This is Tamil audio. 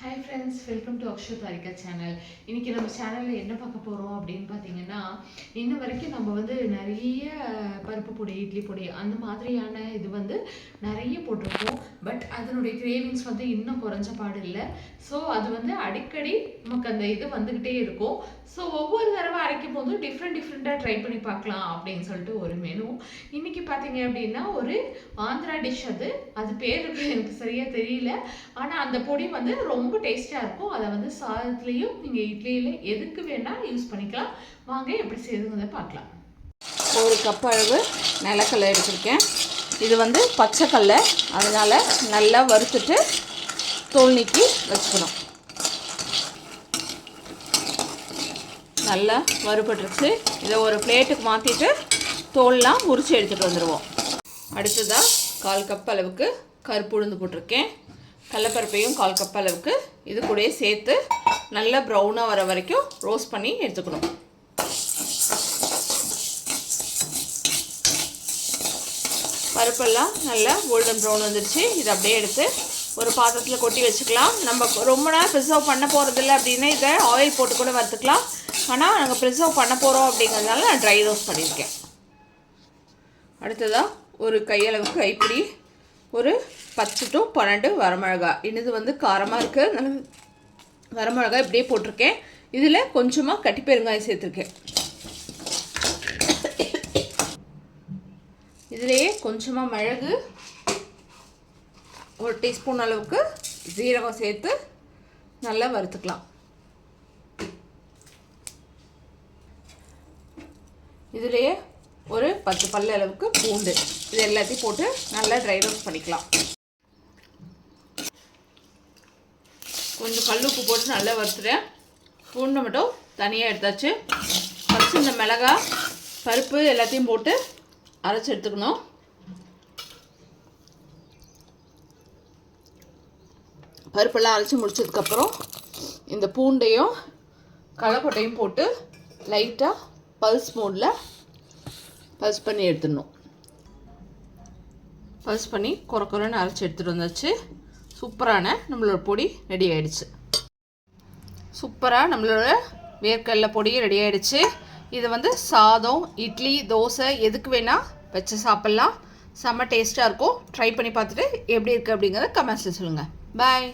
Hi friends, welcome to Akshu Tarika channel. இன்றைக்கி நம்ம சேனலில் என்ன பார்க்க போகிறோம் அப்படின்னு பார்த்தீங்கன்னா, இன்ன வரைக்கும் நம்ம நிறைய பருப்பு பொடி, இட்லி பொடி அந்த மாதிரியான இது நிறைய போட்டிருக்கோம். பட் அதனுடைய கிரேவிங்ஸ் இன்னும் குறைஞ்ச பாடு இல்லை. ஸோ அது அடிக்கடி நமக்கு அந்த இது வந்துக்கிட்டே இருக்கும். ஸோ ஒவ்வொரு தடவை அரைக்கும் போதும் டிஃப்ரெண்ட்டாக ட்ரை பண்ணி பார்க்கலாம் அப்படின்னு சொல்லிட்டு ஒரு மெனு. இன்றைக்கி பார்த்தீங்க அப்படின்னா ஒரு ஆந்திரா டிஷ். அது பேர் எனக்கு சரியாக தெரியல. ஆனால் அந்த பொடி ரொம்ப டேஸ்ட்டாக இருக்கும். அதை சாதத்துலேயும் நீங்கள் இட்லியில் எதுக்கு வேணால் யூஸ் பண்ணிக்கலாம். வாங்க எப்படி செய்யுதுங்கிறத பார்க்கலாம். ஒரு கப் அளவு நிலக்கடலை எடுத்திருக்கேன். இது பச்சைக்கடலை, அதனால் நல்லா வறுத்துட்டு தோல் நீக்கி வச்சுக்கணும். நல்லா வறுபட்டுருச்சு. இதை ஒரு பிளேட்டுக்கு மாற்றிட்டு தோல்லாம் உரித்து எடுத்துகிட்டு வந்துடுவோம். அடுத்ததாக 1/4 கப் அளவுக்கு கருப்பு உளுந்து போட்டிருக்கேன். கடலைப்பருப்பையும் 1/4 கப் அளவுக்கு இது கூட சேர்த்து நல்லா ப்ரௌனாக வர வரைக்கும் ரோஸ்ட் பண்ணி எடுத்துக்கணும். பருப்பெல்லாம் நல்லா கோல்டன் ப்ரௌன் வந்துடுச்சு. இதை அப்படியே எடுத்து ஒரு பாத்திரத்தில் கொட்டி வச்சுக்கலாம். நம்ம ரொம்ப நேரம் ப்ரிசர்வ் பண்ண போகிறதில்ல அப்படின்னா இதை ஆயில் போட்டு கூட வறுத்துக்கலாம். ஆனால் நாங்கள் ப்ரிசர்வ் பண்ண போகிறோம் அப்படிங்கிறதுனால நான் ட்ரை ரோஸ்ட் பண்ணியிருக்கேன். அடுத்ததாக ஒரு கையளவுக்கு கைப்பிடி ஒரு 10 to 12 வரமிளகா. இது காரமாக இருக்குது. வரமிளகா இப்படியே போட்டிருக்கேன். இதில் கொஞ்சமாக கட்டி பெருங்காயம் சேர்த்துருக்கேன். இதிலேயே கொஞ்சமாக மிளகு, 1 டீஸ்பூன் அளவுக்கு ஜீரகம் சேர்த்து நல்லா வறுத்துக்கலாம். இதிலேயே ஒரு 10 பல்லு அளவுக்கு பூண்டு, இது எல்லாத்தையும் போட்டு நல்லா ட்ரை ரோஸ்ட் பண்ணிக்கலாம். கொஞ்சம் கல்லுப்பு போட்டு நல்லா வறுத்துறேன். பூண்டை மட்டும் தனியாக எடுத்தாச்சு. ஃபஸ்ட்டு இந்த மிளகாய், பருப்பு எல்லாத்தையும் போட்டு அரைச்சி எடுத்துக்கணும். பருப்பெல்லாம் அரைச்சி முடிச்சதுக்கப்புறம் இந்த பூண்டையும் கடலைப்பட்டையும் போட்டு லைட்டாக பல்ஸ் மோடில் பல்ஸ் பண்ணி எடுத்துடணும். பல்ஸ் பண்ணி குறைன்னு அரைச்சி எடுத்துகிட்டு வந்தாச்சு. சூப்பரான நம்மளோட பொடி ரெடி ஆகிடுச்சு. சூப்பராக நம்மளோட வேர்க்கடலை பொடி ரெடி ஆகிடுச்சு. இது சாதம், இட்லி, தோசை எதுக்கு வேணால் வச்சு சாப்பிட்லாம். செம்ம டேஸ்ட்டாக இருக்கும். ட்ரை பண்ணி பார்த்துட்டு எப்படி இருக்குது அப்படிங்கிறத கமெண்ட்ஸில் சொல்லுங்கள். பாய்.